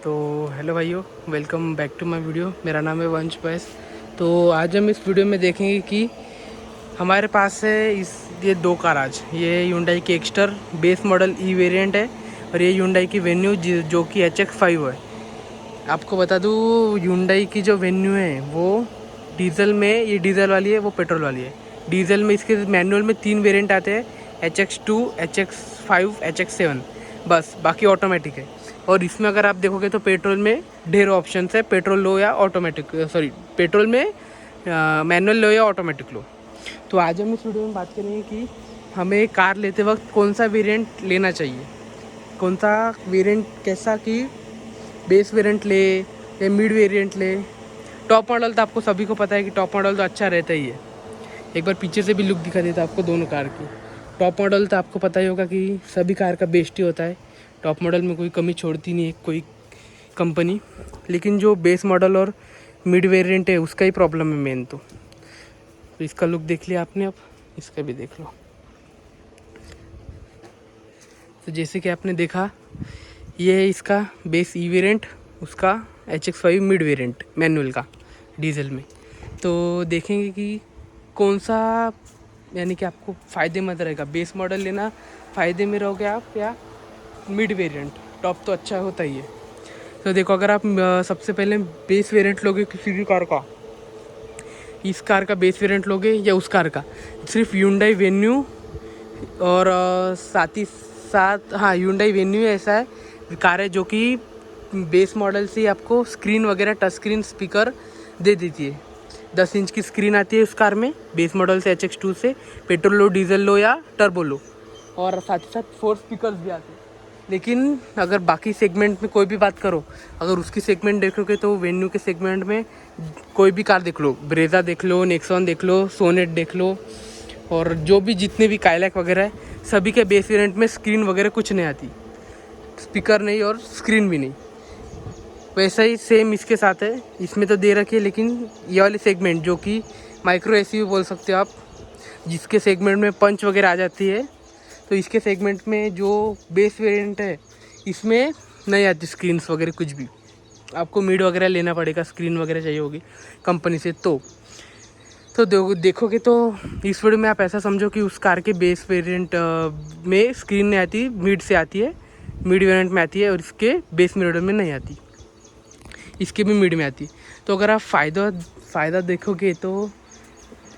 तो हेलो भाइयों, welcome back to my video. मेरा नाम है वंश बैस। तो आज हम इस वीडियो में देखेंगे कि हमारे पास है ये दो कार। आज ये Hyundai की एक्स्टर बेस मॉडल ई वेरिएंट है और ये Hyundai की वेन्यू जो कि HX5 है। आपको बता दूँ, Hyundai की जो वेन्यू है वो डीजल में, ये डीजल वाली है, वो पेट्रोल वाली है। डीजल में इसके मैनुअल में 3 वेरिएंट आते हैं, HX2, HX5, HX7, बस। बाकी ऑटोमेटिक है। और इसमें अगर आप देखोगे तो पेट्रोल में ढेर ऑप्शन है, पेट्रोल लो या ऑटोमेटिक, सॉरी, पेट्रोल में मैनुअल लो या ऑटोमेटिक लो। तो आज हम इस वीडियो में बात करेंगे कि हमें कार लेते वक्त कौन सा वेरिएंट लेना चाहिए, कौन सा वेरिएंट, कैसा कि बेस वेरिएंट ले या मिड वेरिएंट ले। टॉप मॉडल तो आपको सभी को पता है कि टॉप मॉडल तो अच्छा रहता ही है। एक बार पीछे से भी लुक दिखा देता आपको दोनों कार की। टॉप मॉडल तो आपको पता ही होगा कि सभी कार का बेस्ट ही होता है। टॉप मॉडल में कोई कमी छोड़ती नहीं है कोई कंपनी। लेकिन जो बेस मॉडल और मिड वेरिएंट है उसका ही प्रॉब्लम है मेन। तो इसका लुक देख लिया आपने, अब इसका भी देख लो। तो जैसे कि आपने देखा, ये है इसका बेस ई वेरिएंट, उसका HX5 मिड वेरिएंट मैनुअल का डीजल में। तो देखेंगे कि कौन सा यानी कि आपको फ़ायदेमंद रहेगा। बेस मॉडल लेना फ़ायदे में रहोगे आप, या मिड वेरिएंट। टॉप तो अच्छा होता ही है। तो देखो, अगर आप सबसे पहले बेस वेरिएंट लोगे किसी भी कार का, इस कार का बेस वेरिएंट लोगे या उस कार का, सिर्फ Hyundai वेन्यू और साथ ही साथ, हाँ, Hyundai वेन्यू ऐसा है कार है जो कि बेस मॉडल से आपको स्क्रीन वगैरह, टच स्क्रीन, स्पीकर दे देती है। 10 इंच की स्क्रीन आती है उस कार में, बेस मॉडल से, HX2 से। पेट्रोल लो, डीजल लो या टर्बो लो, और साथ ही साथ 4 स्पीकर्स भी आते हैं। लेकिन अगर बाकी सेगमेंट में कोई भी बात करो, अगर उसकी सेगमेंट देखोगे तो वेन्यू के सेगमेंट में कोई भी कार देख लो, ब्रेजा देख लो, नेक्सॉन देख लो, सोनेट देख लो, और जो भी जितने भी काइलैक वगैरह है, सभी के बेस वेरिएंट में स्क्रीन वगैरह कुछ नहीं आती, स्पीकर नहीं और स्क्रीन भी नहीं। वैसा ही सेम इसके साथ है, इसमें तो दे रखी है। लेकिन ये वाली सेगमेंट जो कि माइक्रो एसयूवी बोल सकते हो आप, जिसके सेगमेंट में पंच वगैरह आ जाती है, तो इसके सेगमेंट में जो बेस वेरिएंट है इसमें नहीं आती स्क्रीन्स वगैरह कुछ भी। आपको मिड वगैरह लेना पड़ेगा, स्क्रीन वगैरह चाहिए होगी कंपनी से। तो देखोगे तो इस वीडियो में आप ऐसा समझो कि उस कार के बेस वेरिएंट में स्क्रीन नहीं आती, मिड से आती है, मिड वेरिएंट में आती है, और इसके बेस वेरिएंट में नहीं आती, इसके भी मिड में आती। तो अगर आप फ़ायदा देखोगे तो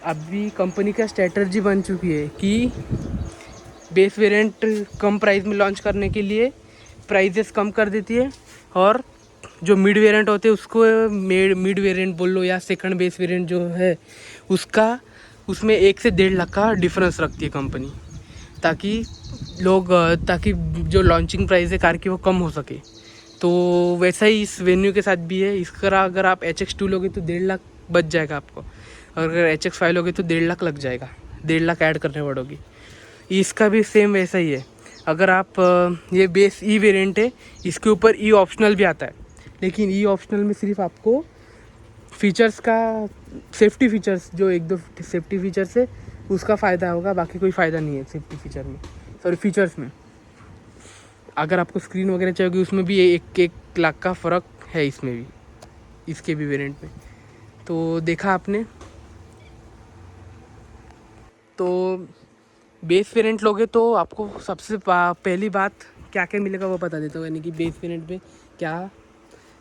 अभी कंपनी का स्ट्रेटजी बन चुकी है कि बेस वेरिएंट कम प्राइस में लॉन्च करने के लिए प्राइजेस कम कर देती है, और जो मिड वेरिएंट होते हैं उसको मिड वेरिएंट बोल लो या सेकंड बेस वेरिएंट जो है उसका, उसमें 1 से 1.5 लाख का डिफरेंस रखती है कंपनी, ताकि जो लॉन्चिंग प्राइस है कार की वो कम हो सके। तो वैसा ही इस वेन्यू के साथ भी है। इसका अगर आप HX2 लोगे तो 1.5 लाख बच जाएगा आपको, और अगर HX5 लोगे तो 1.5 लाख लग जाएगा, 1.5 लाख ऐड करने पड़ोगी। इसका भी सेम वैसा ही है। अगर आप ये बेस ई वेरिएंट है, इसके ऊपर ई ऑप्शनल भी आता है, लेकिन ई ऑप्शनल में सिर्फ आपको फीचर्स का, सेफ्टी फीचर्स, जो 1-2 सेफ्टी फीचर्स है उसका फ़ायदा होगा, बाकी कोई फ़ायदा नहीं है सेफ्टी फीचर में, सॉरी फीचर्स में। अगर आपको स्क्रीन वगैरह चाहिए उसमें भी 1 लाख का फ़र्क है, इसमें भी, इसके भी वेरिएंट में। तो देखा आपने। तो बेस वेरिएंट लोगे तो आपको सबसे पहली बात क्या क्या मिलेगा वो बता देता हूँ, यानी कि बेस वेरिएंट में क्या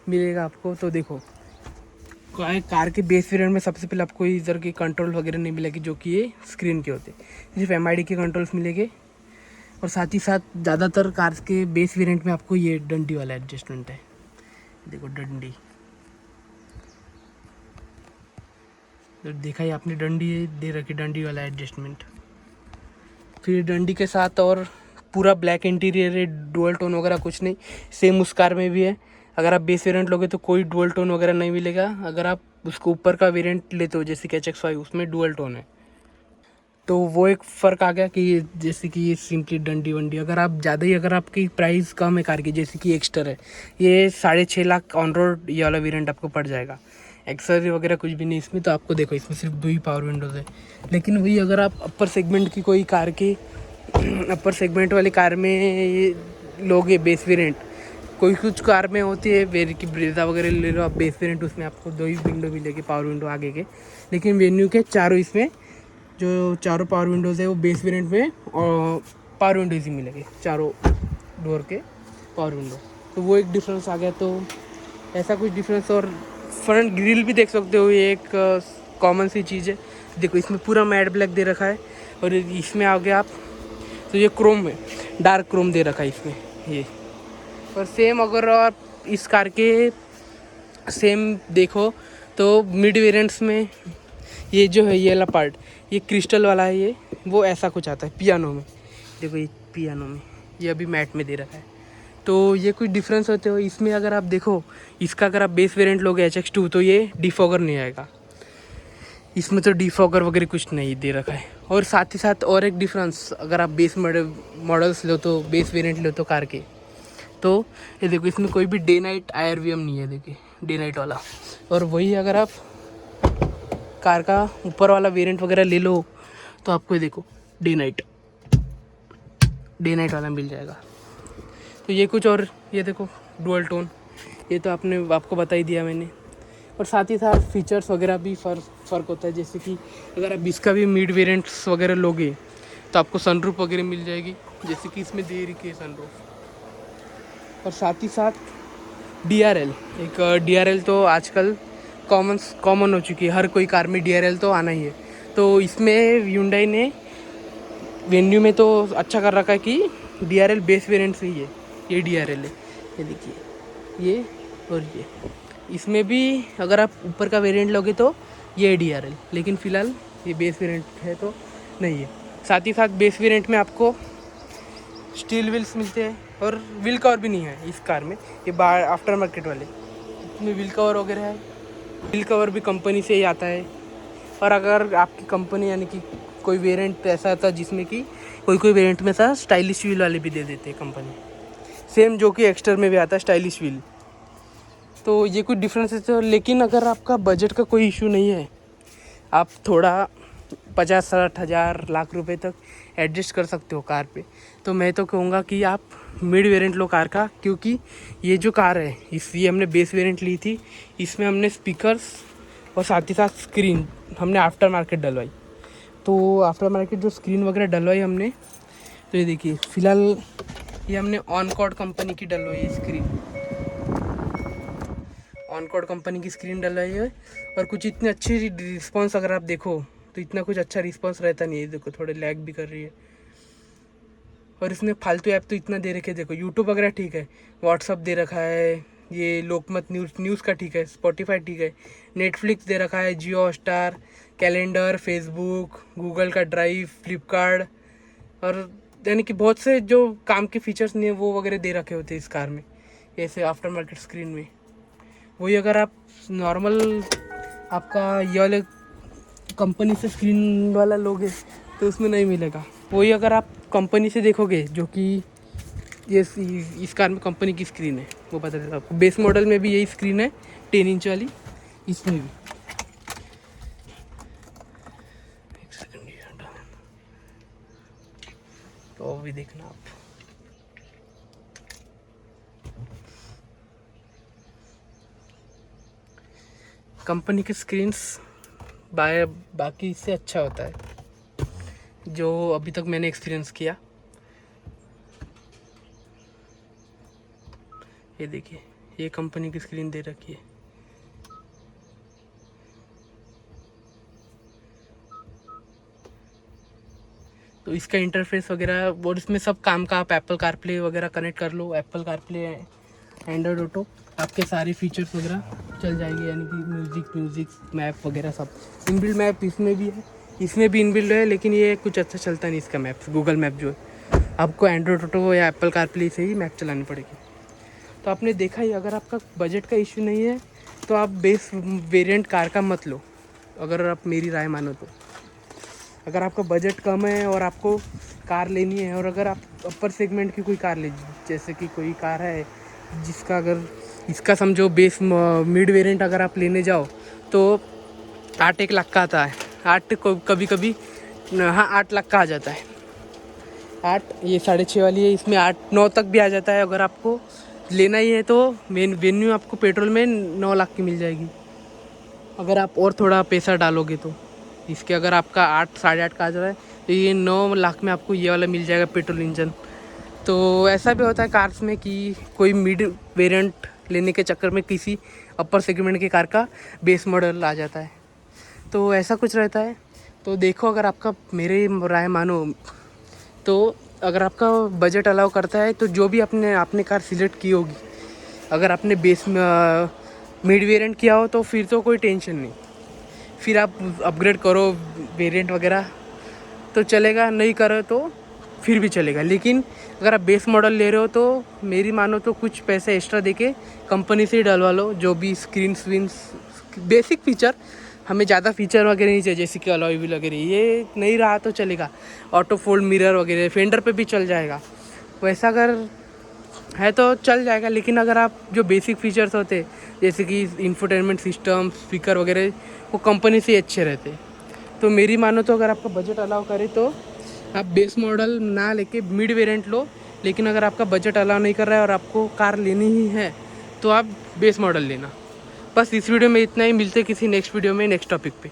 मिलेगा आपको। तो देखो, कार के बेस वेरिएंट में सबसे पहले आपको इधर के कंट्रोल वगैरह नहीं मिलेगी जो कि ये स्क्रीन के होते, सिर्फ MID के कंट्रोल्स मिलेंगे। और साथ ही साथ ज़्यादातर कार्स के बेस वेरिएंट में आपको ये डंडी वाला एडजस्टमेंट है। देखो डंडी, तो देखा ही आपने, डंडी दे रखी, डंडी वाला एडजस्टमेंट। फिर डंडी के साथ और पूरा ब्लैक इंटीरियर है, डुअल टोन वगैरह कुछ नहीं, सेम उस कार में भी है। अगर आप बेस वेरिएंट लोगे तो कोई डुअल टोन वगैरह नहीं मिलेगा। अगर आप उसको ऊपर का वेरिएंट लेते हो जैसे कि HX5, उसमें डुअल टोन है, तो वो एक फ़र्क आ गया कि जैसे कि ये सिंपली डंडी वंडी। अगर आप ज़्यादा ही, अगर आपकी प्राइस कम है कार की, जैसे कि एक्स्टर है, ये 6.5 लाख ऑन रोड ये वाला वेरिएंट आपको पड़ जाएगा। एक्सेसरी वगैरह कुछ भी नहीं इसमें। तो आपको देखो, इसमें सिर्फ 2 ही पावर विंडोज़ है। लेकिन वही अगर आप अपर सेगमेंट की कोई कार के अपर सेगमेंट वाली कार में ये लोगे बेस वेरिएंट, कोई कुछ कार में होती है की ब्रेजा वगैरह ले लो आप बेस वेरिएंट, उसमें आपको 2 ही विंडो मिलेगी, पावर विंडो आगे के। लेकिन वेन्यू के चारों इसमें जो चारों पावर विंडोज़ है वो बेस वेरिएंट में और पावर विंडोज ही मिलेंगे, चारों डोर के पावर विंडो। तो वो एक डिफरेंस आ गया। तो ऐसा कुछ डिफरेंस। और फ्रंट ग्रिल भी देख सकते हो, ये एक कॉमन सी चीज़ है। देखो इसमें पूरा मैट ब्लैक दे रखा है, और इसमें आओगे आप तो ये क्रोम है, डार्क क्रोम दे रखा है इसमें ये। और सेम अगर आप इस कार के सेम देखो तो मिड वेरिएंट्स में ये जो है ये वाला पार्ट, ये क्रिस्टल वाला है, ये वो ऐसा कुछ आता है पियानो में। देखो ये पियानो में, ये अभी मैट में दे रखा है। तो ये कुछ डिफरेंस होते हो इसमें। अगर आप देखो इसका, अगर आप बेस वेरिएंट लोगे HX2 तो ये डिफॉगर नहीं आएगा, इसमें तो डिफॉगर वगैरह कुछ नहीं दे रखा है। और साथ ही साथ और एक डिफरेंस, अगर आप बेस मॉडल्स लो तो बेस वेरिएंट लो तो कार के, तो ये देखो इसमें कोई भी डे नाइट IRVM नहीं है, देखिए डे नाइट वाला। और वही अगर आप कार का ऊपर वाला वेरिएंट वगैरह ले लो तो आपको ये देखो डे नाइट वाला मिल जाएगा। तो ये कुछ। और ये देखो डुअल टोन, ये तो आपको बता ही दिया मैंने। और साथ ही साथ फीचर्स वगैरह भी फ़र्क होता है। जैसे कि अगर आप इसका भी मिड वेरिएंट्स वगैरह लोगे तो आपको सनरूफ वगैरह मिल जाएगी, जैसे कि इसमें दे रखी है सनरूफ। और साथ ही साथ DRL, एक DRL तो आजकल कॉमन हो चुकी है, हर कोई कार में DRL तो आना ही है। तो इसमें Hyundai ने वेन्यू में तो अच्छा कर रखा है कि DRL बेस वेरिएंट से ही है, ये DRL है, ये देखिए ये। और ये इसमें भी अगर आप ऊपर का वेरिएंट लोगे तो ये DRL, लेकिन फ़िलहाल ये बेस वेरिएंट है तो नहीं है। साथ ही साथ बेस वेरिएंट में आपको स्टील व्हील्स मिलते हैं, और व्हील कवर भी नहीं है इस कार में, ये बाहर आफ्टर मार्केट वाले इसमें व्हील कवर वगैरह है। व्हील कवर भी कंपनी से ही आता है। और अगर आपकी कंपनी यानी कि कोई वेरिएंट ऐसा था जिसमें कि कोई वेरिएंट में था स्टाइलिश व्हील वाले भी दे देते हैं कंपनी, सेम जो कि एक्स्टर में भी आता है स्टाइलिश व्हील। तो ये कुछ डिफरेंसेस है। लेकिन अगर आपका बजट का कोई इशू नहीं है, आप थोड़ा 50-60 हज़ार लाख रुपए तक एडजस्ट कर सकते हो कार पे, तो मैं तो कहूँगा कि आप मिड वेरिएंट लो कार का। क्योंकि ये जो कार है ये हमने बेस वेरिएंट ली थी, इसमें हमने स्पीकर्स और साथ ही साथ स्क्रीन हमने आफ्टर मार्केट डलवाई। तो आफ्टर मार्केट जो स्क्रीन वगैरह डलवाई हमने, तो ये देखिए फ़िलहाल ये हमने ऑनकॉर्ड कंपनी की डलवाई है स्क्रीन, ऑनकॉर्ड कंपनी की स्क्रीन डलवाई है। और कुछ इतनी अच्छी रिस्पॉन्स अगर आप देखो तो इतना कुछ अच्छा रिस्पॉन्स रहता नहीं है। देखो थोड़े लैग भी कर रही है। और इसमें फालतू ऐप तो इतना दे रखे, देखो यूट्यूब वगैरह ठीक है, व्हाट्सअप दे रखा है, ये लोकमत न्यूज़ का ठीक है, स्पॉटिफाई ठीक है, नेटफ्लिक्स दे रखा है, जियो हॉटस्टार, कैलेंडर, फेसबुक, गूगल का ड्राइव, फ्लिपकार्ट, और यानी कि बहुत से जो काम के फीचर्स नहीं है वो वगैरह दे रखे होते हैं इस कार में, ऐसे आफ्टर मार्केट स्क्रीन में। वही अगर आप नॉर्मल आपका ये वाले कंपनी से स्क्रीन वाला लोगे तो उसमें नहीं मिलेगा। वही अगर आप कंपनी से देखोगे, जो कि ये इस कार में कंपनी की स्क्रीन है, वो बता देता आपको। बेस मॉडल में भी यही स्क्रीन है 10 इंच वाली, इसमें भी। एक सेकंड ये हटा, तो भी देखना आप। कंपनी के स्क्रीन्स बाकी इससे अच्छा होता है, जो अभी तक मैंने एक्सपीरियंस किया। ये देखिए ये कंपनी की स्क्रीन दे रखी है। तो इसका इंटरफेस वगैरह और इसमें सब काम का आप एप्पल कारप्ले वगैरह कनेक्ट कर लो, एप्पल कारप्ले, एंड्रॉयड ऑटो, आपके सारे फीचर्स वगैरह चल जाएंगे। यानी कि म्यूज़िक मैप वगैरह सब इनबिल्ड मैप इसमें भी है, इसमें भी इनबिल्ड है, लेकिन ये कुछ अच्छा चलता नहीं इसका मैप। गूगल मैप जो है आपको एंड्रॉयड ऑटो या एप्पल कारप्ले से ही मैप चलानी पड़ेगी। तो आपने देखा ही, अगर आपका बजट का इशू नहीं है तो आप बेस वेरिएंट कार का मत लो, अगर आप मेरी राय मानो तो। अगर आपका बजट कम है और आपको कार लेनी है, और अगर आप अपर सेगमेंट की कोई कार ले, जैसे कि कोई कार है जिसका अगर इसका समझो बेस मिड वेरिएंट अगर आप लेने जाओ तो 8-1 लाख का आता है, 8 कभी कभी, हाँ 8 लाख का आ जाता है। 8, ये 6.5 वाली है, इसमें 8-9 तक भी आ जाता है अगर आपको लेना ही है तो वेन्यू आपको पेट्रोल में 9 लाख की मिल जाएगी, अगर आप और थोड़ा पैसा डालोगे तो। इसके अगर आपका 8 साढ़े 8 का आ रहा है तो ये 9 लाख में आपको ये वाला मिल जाएगा पेट्रोल इंजन। तो ऐसा भी होता है कार्स में कि कोई मिड वेरिएंट लेने के चक्कर में किसी अपर सेगमेंट की कार का बेस मॉडल आ जाता है, तो ऐसा कुछ रहता है। तो देखो, अगर आपका, मेरी राय मानो तो अगर आपका बजट अलाउ करता है तो जो भी आपने कार सिलेक्ट की होगी, अगर आपने बेस मिड वेरिएंट किया हो तो फिर तो कोई टेंशन नहीं, फिर आप अपग्रेड करो वेरिएंट वगैरह तो चलेगा, नहीं करो तो फिर भी चलेगा। लेकिन अगर आप बेस मॉडल ले रहे हो तो मेरी मानो तो कुछ पैसे एक्स्ट्रा देके कंपनी से ही डलवा लो, जो भी स्क्रीन बेसिक फीचर, हमें ज़्यादा फीचर वगैरह नहीं चाहिए, जैसे कि अलॉय व्हील वगैरह, ये नहीं रहा तो चलेगा। ऑटो फोल्ड मिरर वगैरह फेंडर पे भी चल जाएगा, वैसा अगर है तो चल जाएगा। लेकिन अगर आप जो बेसिक फीचर्स होते जैसे कि इंफोटेनमेंट सिस्टम, स्पीकर वगैरह, वो कंपनी से अच्छे रहते। तो मेरी मानो तो अगर आपका बजट अलाउ करे तो आप बेस मॉडल ना लेके मिड वेरिएंट लो। लेकिन अगर आपका बजट अलाउ नहीं कर रहा है और आपको कार लेनी ही है तो आप बेस मॉडल लेना। बस इस वीडियो में इतना ही, मिलते किसी नेक्स्ट वीडियो में नेक्स्ट टॉपिक पे।